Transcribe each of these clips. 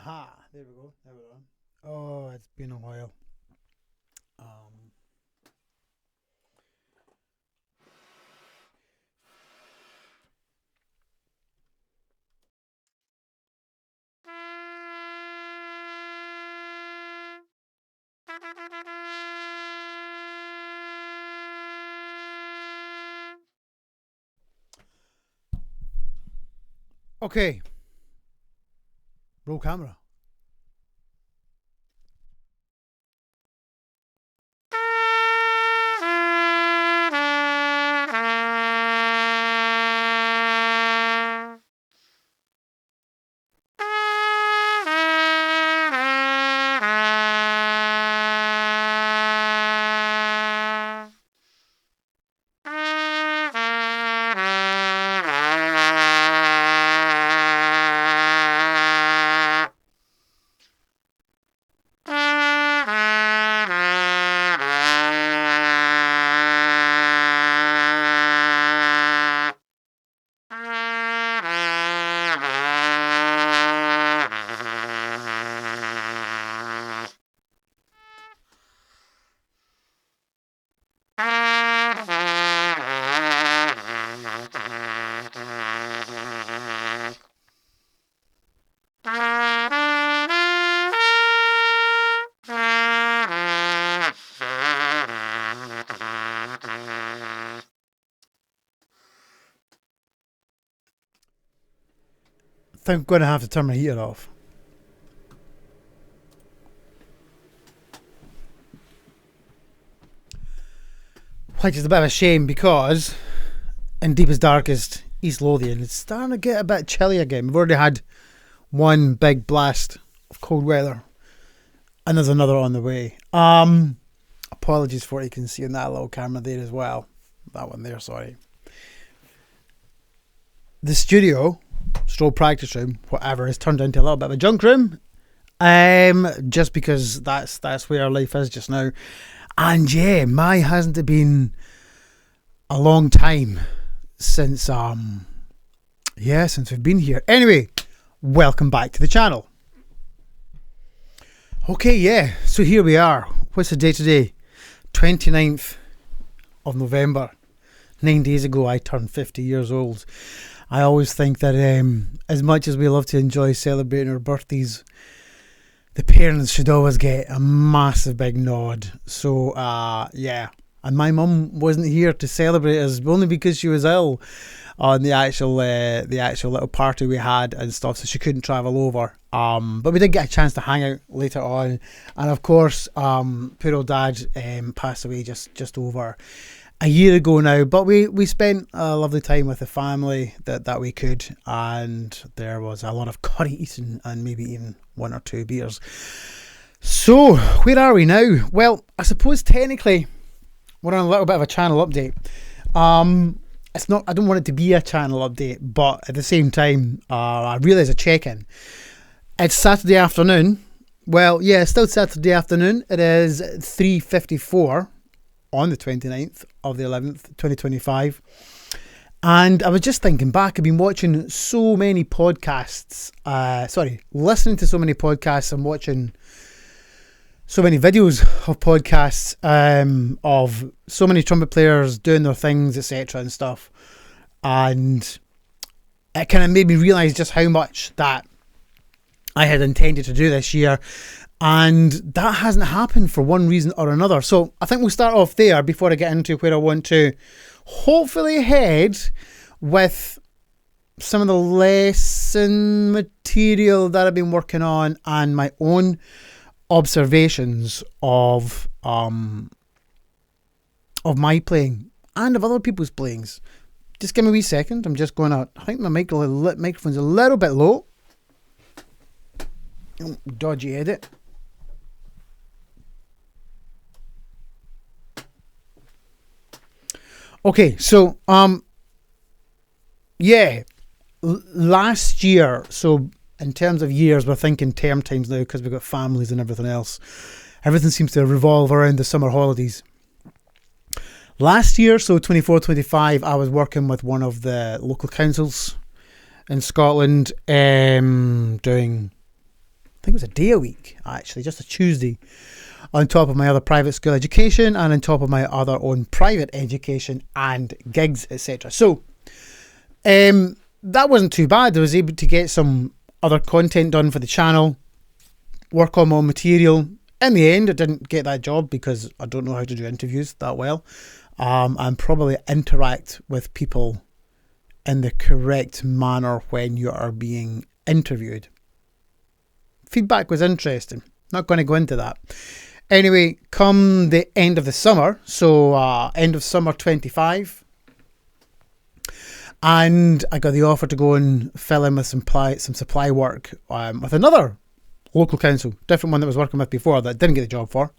Aha, there we go. There we go. Oh, it's been a while. Um, okay, roll camera. I think I'm going to have to turn my heater off. Which is a bit of a shame because in deepest, darkest East Lothian, it's starting to get a bit chilly again. We've already had one big blast of cold weather, and there's another on the way. Apologies for what you can see in that little camera there as well. That one there, sorry. The studio, stroll practice room, whatever, has turned into a little bit of a junk room. Just because that's where our life is just now. And yeah, hasn't it been a long time since since we've been here. Anyway, welcome back to the channel. Okay, yeah, so here we are. What's the date today? 29th of November. 9 days ago I turned 50 years old. I always think that as much as we love to enjoy celebrating our birthdays, the parents should always get a massive big nod. So yeah, and my mum wasn't here to celebrate us only because she was ill on the actual little party we had and stuff, so she couldn't travel over. But we did get a chance to hang out later on, and of course, poor old dad passed away just over a year ago now. But we spent a lovely time with the family that we could, and there was a lot of curry eating and maybe even one or two beers. So where are we now? Well, I suppose technically we're on a little bit of a channel update. It's not, I don't want it to be a channel update, but at the same time, I realise a check-in. It's Saturday afternoon. Well, yeah, it's still Saturday afternoon. It is 3:54 on the 29th of the 11th, 2025. And I was just thinking back, I've been watching so many podcasts, listening to so many podcasts and watching so many videos of podcasts of so many trumpet players doing their things, etc. and stuff. And it kind of made me realise just how much that I had intended to do this year. And that hasn't happened for one reason or another. So I think we'll start off there before I get into where I want to hopefully head with some of the lesson material that I've been working on and my own observations of my playing and of other people's playings. Just give me a wee second. I'm just going to, I think my microphone's a little bit low. Oh, dodgy edit. Okay, so last year, so in terms of years, we're thinking term times now because we've got families and everything else. Everything seems to revolve around the summer holidays. Last year, so 24-25, I was working with one of the local councils in Scotland, doing think it was a day a week, actually, just a Tuesday, on top of my other private school education and on top of my other own private education and gigs, etc. So that wasn't too bad. I was able to get some other content done for the channel, work on my own material. In the end, I didn't get that job because I don't know how to do interviews that well, and probably interact with people in the correct manner when you are being interviewed. Feedback was interesting. Not going to go into that. Anyway, come the end of the summer, so end of summer 25, and I got the offer to go and fill in with some supply work with another local council, different one that I was working with before that I didn't get the job for,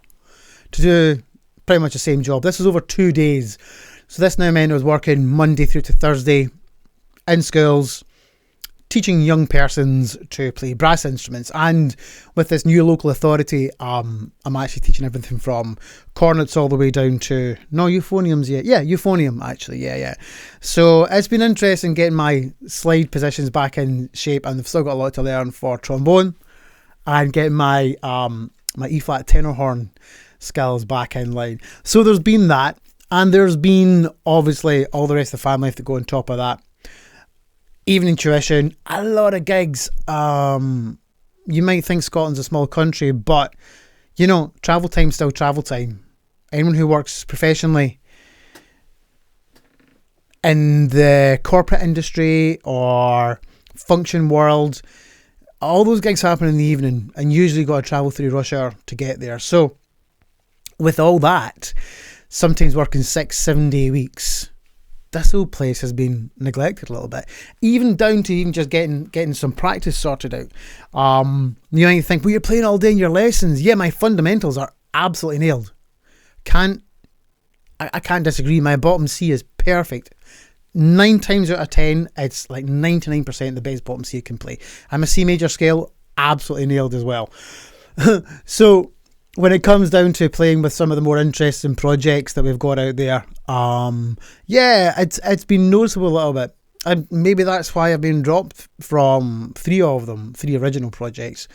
to do pretty much the same job. This was over 2 days, so this now meant I was working Monday through to Thursday in schools, teaching young persons to play brass instruments. And with this new local authority, I'm actually teaching everything from cornets all the way down to euphoniums. Euphonium actually. Yeah. So it's been interesting getting my slide positions back in shape, and I've still got a lot to learn for trombone and getting my my E flat tenor horn skills back in line. So there's been that, and there's been obviously all the rest of the family have to go on top of that. Evening tuition, a lot of gigs. You might think Scotland's a small country, but travel time's still travel time. Anyone who works professionally in the corporate industry or function world, all those gigs happen in the evening, and usually got to travel through rush hour to get there. So with all that, sometimes working 6-7 day weeks, this whole place has been neglected a little bit, even down to even just getting some practice sorted out. You might think, well, you're playing all day in your lessons. Yeah, my fundamentals are absolutely nailed. I can't disagree. My bottom C is perfect. 9 times out of 10, it's like 99% the best bottom C I can play. I'm a C major scale, absolutely nailed as well. So when it comes down to playing with some of the more interesting projects that we've got out there, it's been noticeable a little bit. And maybe that's why I've been dropped from 3 of them, 3 original projects.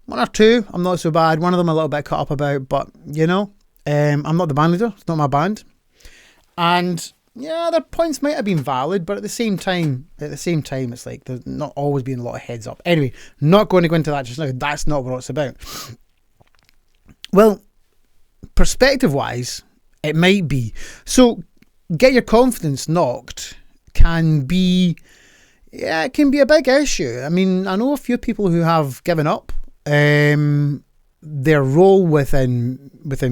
1 or 2, I'm not so bad. One of them a little bit cut up about, but I'm not the band leader. It's not my band. And yeah, their points might have been valid, but at the same time, it's like there's not always been a lot of heads up. Anyway, not going to go into that just now. That's not what it's about. Well, perspective-wise, it might be. So, get your confidence knocked can be a big issue. I mean, I know a few people who have given up their role within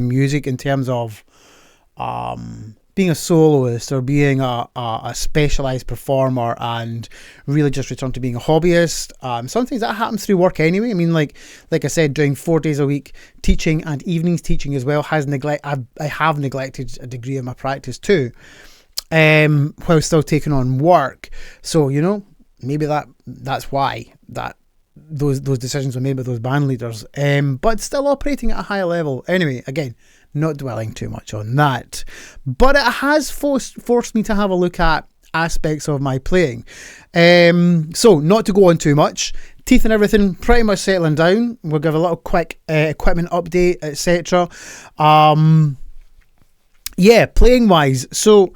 music in terms of being a soloist or being a specialised performer and really just return to being a hobbyist. Sometimes that happens through work anyway. I mean, like I said, doing 4 days a week teaching and evenings teaching as well I have neglected a degree of my practice too, while still taking on work. So maybe that's why those decisions were made by those band leaders, but still operating at a higher level. Anyway, again, not dwelling too much on that, but it has forced me to have a look at aspects of my playing. So not to go on too much, teeth and everything pretty much settling down. We'll give a little quick equipment update, etc. Playing wise, so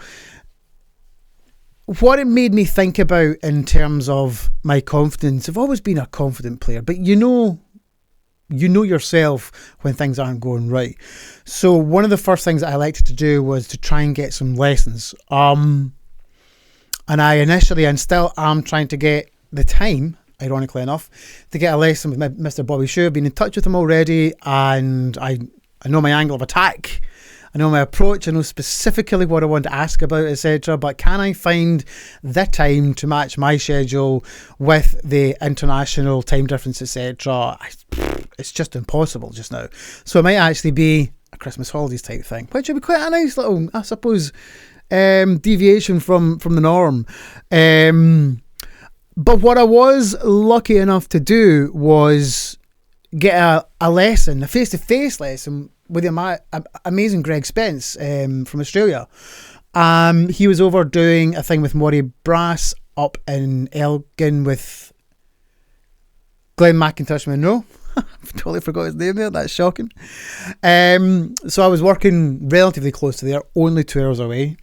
what it made me think about in terms of my confidence, I've always been a confident player, but you know yourself when things aren't going right. So one of the first things that I liked to do was to try and get some lessons. And I initially and still am trying to get the time, ironically enough, to get a lesson with Mr. Bobby Shue. I've been in touch with him already, and I know my angle of attack. I know my approach. I know specifically what I want to ask about, etc. But can I find the time to match my schedule with the international time difference, etc.? It's just impossible just now. So it might actually be a Christmas holidays type thing, which would be quite a nice little, I suppose, deviation from the norm. But what I was lucky enough to do was get a lesson, a face-to-face lesson with the amazing Greg Spence from Australia. He was over doing a thing with Moray Brass up in Elgin with Glenn McIntosh Monroe. I've totally forgot his name there. That's shocking. So I was working relatively close to there, only 2 hours away.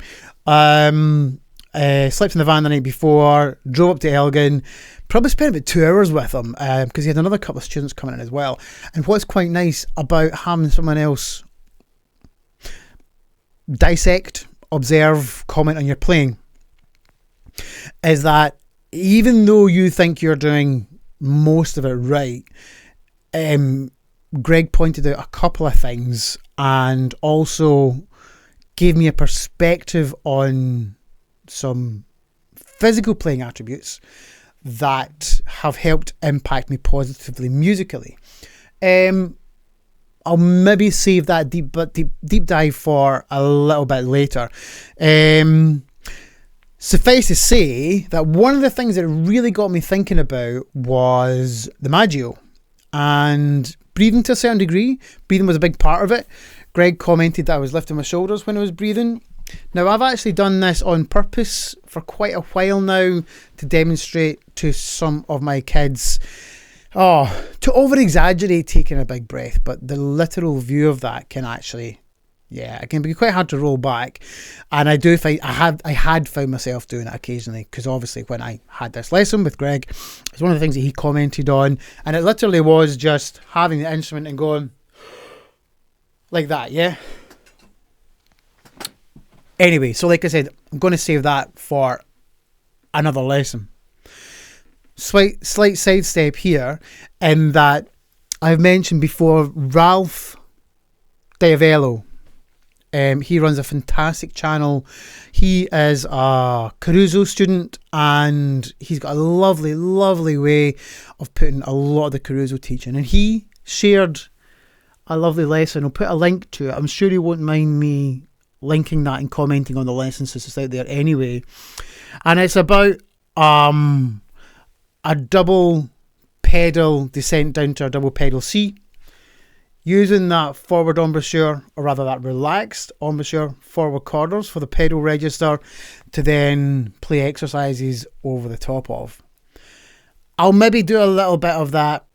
Slept in the van the night before, drove up to Elgin, probably spent about 2 hours with him because he had another couple of students coming in as well. And what's quite nice about having someone else dissect, observe, comment on your playing is that even though you think you're doing most of it right, Greg pointed out a couple of things and also gave me a perspective on some physical playing attributes that have helped impact me positively musically. I'll maybe save that deep dive for a little bit later. Suffice to say that one of the things that really got me thinking about was the Maggio and breathing to a certain degree. Breathing was a big part of it. Greg commented that I was lifting my shoulders when I was breathing. Now, I've actually done this on purpose for quite a while now to demonstrate to some of my kids to over-exaggerate taking a big breath, but the literal view of that can actually, it can be quite hard to roll back. And I do find I had found myself doing it occasionally, because obviously when I had this lesson with Greg, it's one of the things that he commented on, and it literally was just having the instrument and going like that, yeah? Anyway, so like I said, I'm going to save that for another lesson. Slight sidestep here in that I've mentioned before Ralph Davello. He runs a fantastic channel. He is a Caruso student and he's got a lovely, lovely way of putting a lot of the Caruso teaching. And he shared a lovely lesson. I'll put a link to it. I'm sure he won't mind me linking that and commenting on the lesson since it's out there anyway. And it's about a double pedal descent down to a double pedal C, using that forward embouchure, or rather that relaxed embouchure forward corners for the pedal register to then play exercises over the top of. I'll maybe do a little bit of that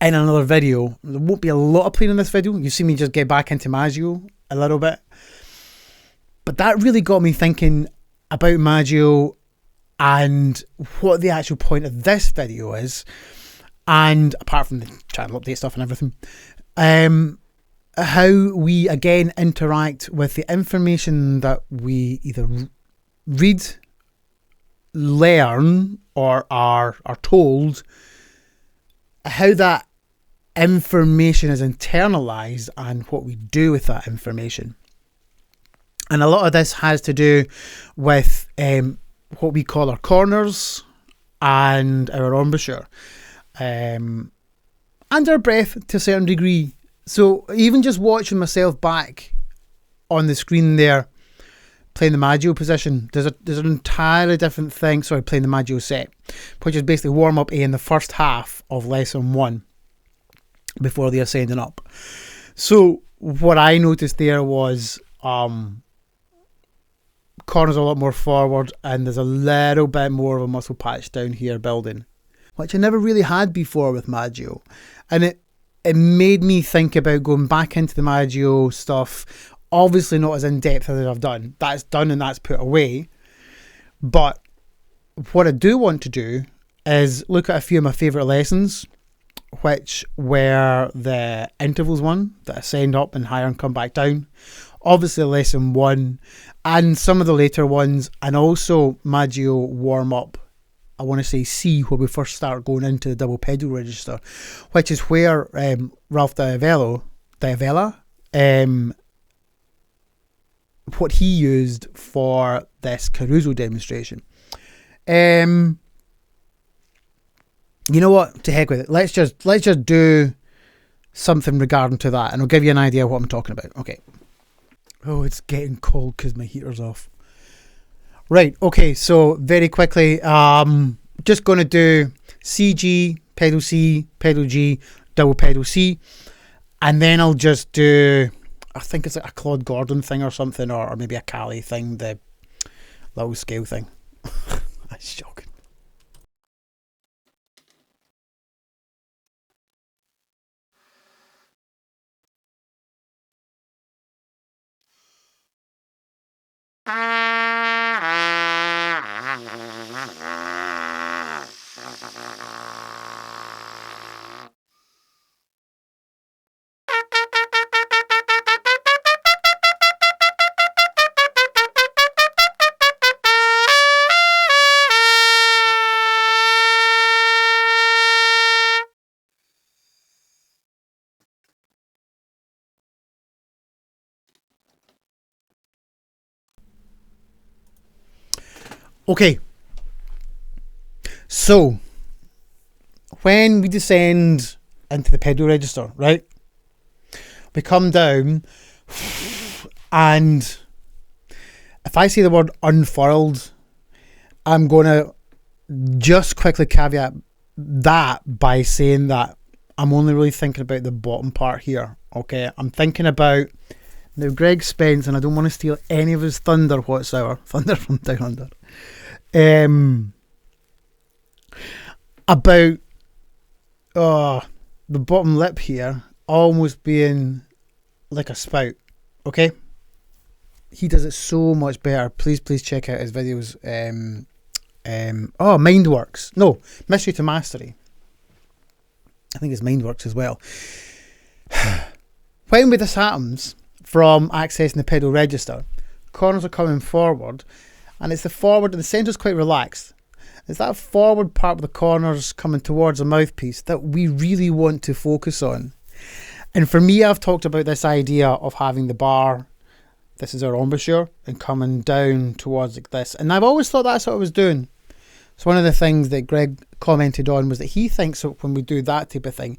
in another video. There won't be a lot of playing in this video. You see me just get back into Maggio a little bit. But that really got me thinking about Maggio and what the actual point of this video is. And apart from the channel update stuff and everything, how we again interact with the information that we either read, learn, or are told, how that information is internalized and what we do with that information. And a lot of this has to do with what we call our corners and our embouchure. And our breath to a certain degree. So even just watching myself back on the screen there playing the Maggio position, there's an entirely different thing. Sorry, playing the Maggio set, which is basically warm up A in the first half of lesson 1 before the ascending up. So what I noticed there was corners a lot more forward, and there's a little bit more of a muscle patch down here building, which I never really had before with Maggio. And it made me think about going back into the Maggio stuff. Obviously not as in-depth as I've done. That's done and that's put away. But what I do want to do is look at a few of my favourite lessons, which were the intervals one, that ascend up and higher and come back down. Obviously lesson 1 and some of the later ones, and also Maggio warm-up, I want to say C, where we first start going into the double pedal register, which is where Ralph Davello, what he used for this Caruso demonstration. You know what? To heck with it. Let's just do something regarding to that, and I'll give you an idea of what I'm talking about. Okay. Oh, it's getting cold because my heater's off. Right, okay, so very quickly, just going to do CG, pedal C, pedal G, double pedal C, and then I'll just do, I think it's like a Claude Gordon thing or something, or maybe a Cali thing, the little scale thing. That's shocking. Okay, so when we descend into the pedal register, right, we come down, and if I see the word unfurled, I'm going to just quickly caveat that by saying that I'm only really thinking about the bottom part here. Okay, I'm thinking about, now Greg Spence, and I don't want to steal any of his thunder whatsoever, thunder from down under, about the bottom lip here almost being like a spout. Okay, he does it so much better. Please check out his videos. Mindworks, no, Mystery to Mastery, I think it's Mindworks as well. When this happens from accessing the pedal register, corners are coming forward, and it's the forward, the centre's quite relaxed. It's that forward part of the corners coming towards the mouthpiece that we really want to focus on. And for me, I've talked about this idea of having the bar, this is our embouchure, and coming down towards like this. And I've always thought that's what I was doing. So one of the things that Greg commented on was that he thinks that when we do that type of thing,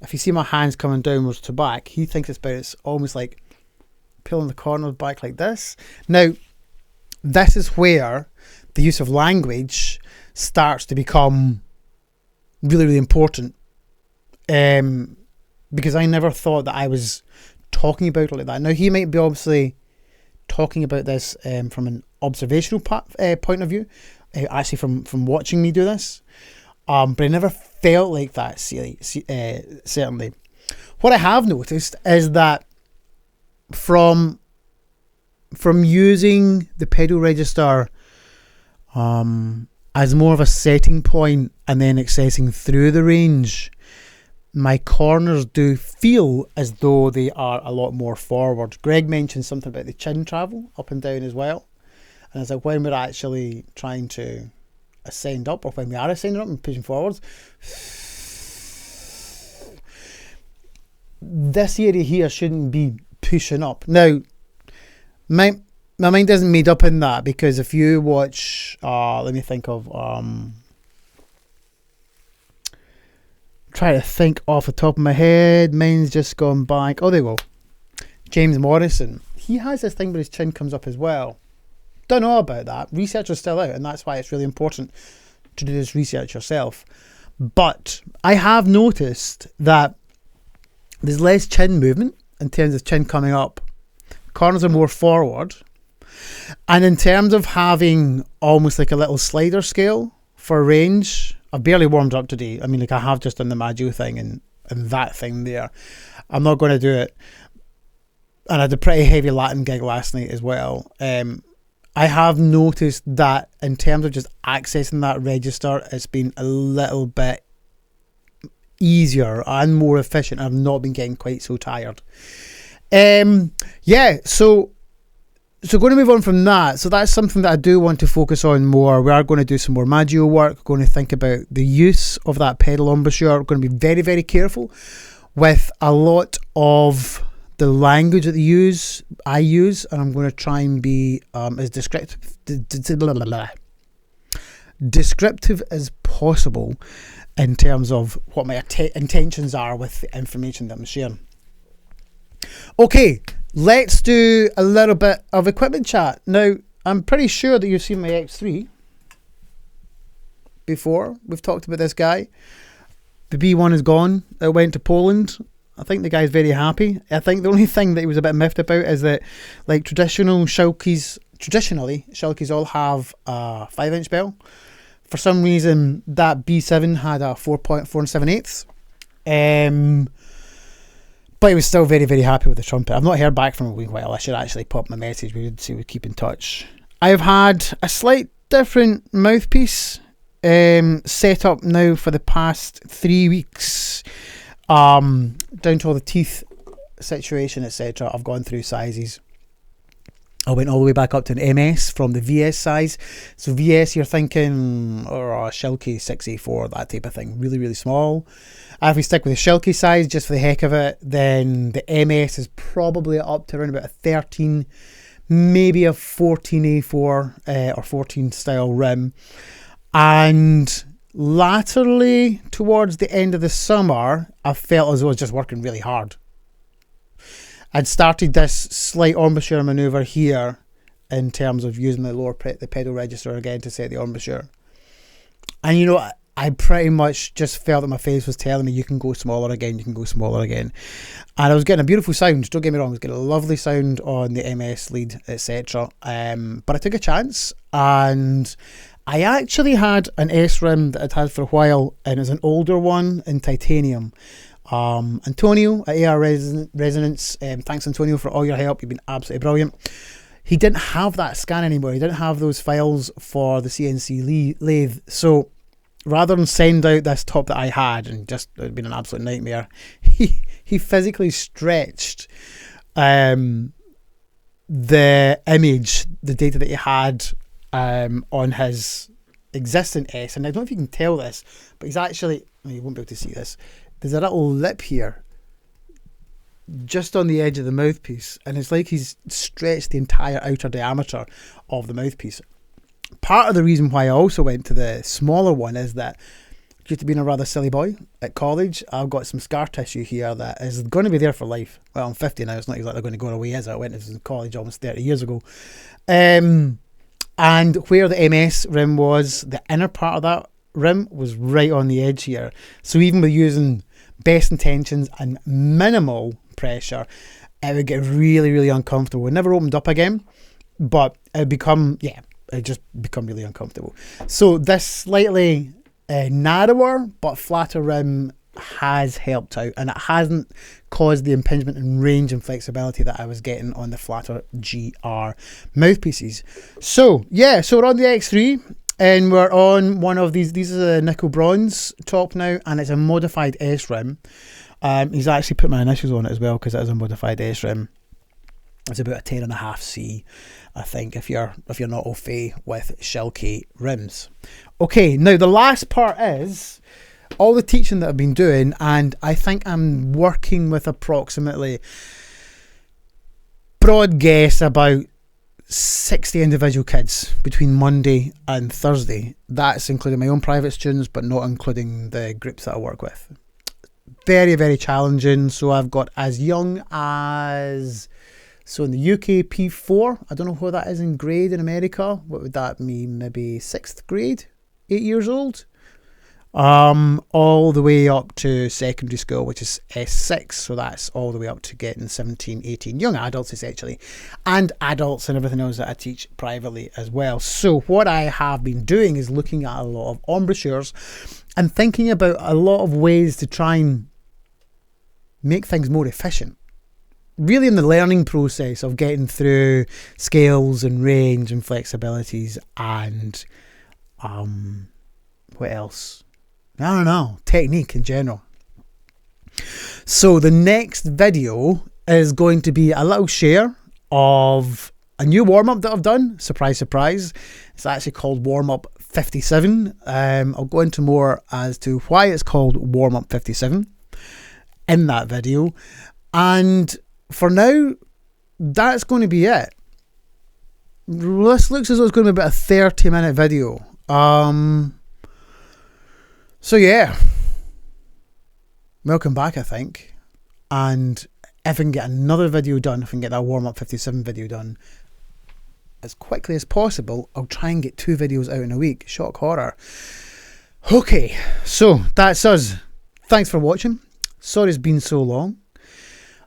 if you see my hands coming downwards to back, he thinks it's almost like pulling the corners back like this. Now, this is where the use of language starts to become really, really important. Because I never thought that I was talking about it like that. Now, he might be obviously talking about this from an observational point of view, actually from watching me do this. But I never felt like that, certainly. What I have noticed is that from using the pedal register as more of a setting point and then accessing through the range, my corners do feel as though they are a lot more forward. Greg mentioned something about the chin travel up and down as well. And it's like when we're actually trying to ascend up, or when we are ascending up and pushing forwards, this area here shouldn't be pushing up. Now, my mind isn't made up in that, because if you watch, let me think of, try to think off the top of my head, mine's just gone blank. Oh, there we go. James Morrison, he has this thing where his chin comes up as well. Don't know about that. Research is still out, and that's why it's really important to do this research yourself. But I have noticed that there's less chin movement in terms of chin coming up. Corners are more forward. And in terms of having almost like a little slider scale for range, I've barely warmed up today. I mean, like I have just done the Maggio thing and that thing there. I'm not going to do it. And I had a pretty heavy Latin gig last night as well. I have noticed that in terms of just accessing that register, it's been a little bit easier and more efficient. I've not been getting quite so tired. So going to move on from that. So that's something that I do want to focus on more. We are going to do some more Maggio work. We're going to think about the use of that pedal embouchure. We're going to be very, very careful with a lot of the language that I use, and I'm going to try and be as descriptive as possible in terms of what my intentions are with the information that I'm sharing. Okay, let's do a little bit of equipment chat. Now, I'm pretty sure that you've seen my X3 before. We've talked about this guy. The B1 is gone. It went to Poland. I think the guy's very happy. I think the only thing that he was a bit miffed about is that, like, traditionally Shulkies all have a 5-inch bell. For some reason, that B7 had a 4.4 7/8. But he was still very, very happy with the trumpet. I've not heard back from him in a while. I should actually pop my message. We would see we keep in touch. I've had a slight different mouthpiece set up now for the past 3 weeks. Down to all the teeth situation, etc. I've gone through sizes. I went all the way back up to an MS from the VS size. So VS, you're thinking, or a Shilky 6A4, that type of thing. Really, really small. If we stick with the Shilky size, just for the heck of it, then the MS is probably up to around about a 13, maybe a 14A4 or 14 style rim. And latterly, towards the end of the summer, I felt as though I was just working really hard. I'd started this slight embouchure manoeuvre here in terms of using the pedal register again to set the embouchure. And you know, I pretty much just felt that my face was telling me you can go smaller again, you can go smaller again. And I was getting a beautiful sound, don't get me wrong, I was getting a lovely sound on the MS lead, etc. But I took a chance, and I actually had an S-rim that I'd had for a while, and it was an older one in titanium. Antonio at AR Resonance, thanks Antonio for all your help, you've been absolutely brilliant. He didn't have that scan anymore, he didn't have those files for the CNC lathe, so rather than send out this top that I had, and just it had been an absolute nightmare, he physically stretched the image, the data that he had on his existing S. And I don't know if you can tell this, but he's actually, you won't be able to see this, there's a little lip here just on the edge of the mouthpiece, and it's like he's stretched the entire outer diameter of the mouthpiece. Part of the reason why I also went to the smaller one is that, due to being a rather silly boy at college, I've got some scar tissue here that is going to be there for life. Well, I'm 50 now, it's not exactly going to go away, is it? I went to college almost 30 years ago. And where the MS rim was, the inner part of that rim was right on the edge here. So even with using best intentions and minimal pressure, it would get really, really uncomfortable. It never opened up again, but it just become really uncomfortable. So this slightly narrower but flatter rim has helped out, and it hasn't caused the impingement in range and flexibility that I was getting on the flatter GR mouthpieces. So yeah, so we're on the X3 and we're on one of these is a nickel bronze top now, and it's a modified S rim. He's actually put my initials on it as well because it is a modified S rim. It's about a 10.5C, I think, if you're not au fait with Shilky rims. Okay, now the last part is all the teaching that I've been doing, and I think I'm working with approximately, broad guess, about 60 individual kids between Monday and Thursday. That's including my own private students, but not including the groups that I work with. Very, very challenging. So I've got as young as... So in the UK, P4, I don't know what that is in grade in America. What would that mean? Maybe 6th grade? 8 years old? All the way up to secondary school, which is S6. So that's all the way up to getting 17, 18 young adults, essentially. And adults and everything else that I teach privately as well. So what I have been doing is looking at a lot of embouchures and thinking about a lot of ways to try and make things more efficient. Really in the learning process of getting through scales and range and flexibilities and what else? I don't know, technique in general. So the next video is going to be a little share of a new warm-up that I've done. Surprise, surprise. It's actually called Warm-Up 57. I'll go into more as to why it's called Warm-Up 57 in that video. And for now, that's going to be it. This looks as though it's going to be about a 30-minute video. So yeah, welcome back, I think. And if I can get another video done, if I can get that Warm-Up 57 video done as quickly as possible, I'll try and get 2 videos out in a week. Shock horror. Okay, so that's us. Thanks for watching. Sorry it's been so long.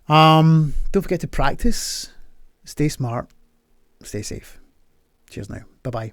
Don't forget to practice, stay smart, stay safe. Cheers now. Bye bye.